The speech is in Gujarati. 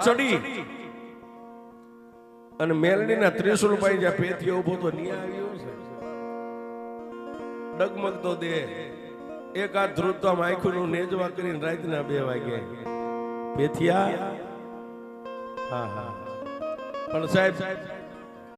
ચડી અને મેલડીના ત્રિશુલ પાઈ જ્યાં પેથી ઉભો તો ન્યા આવ્યો છે ડગમગતો દે એક હાથ ધ્રુજતો આમ આંખોનું નેજવા કરીને રાતના 2 વાગે પેથિયા હા હા પણ સાહેબ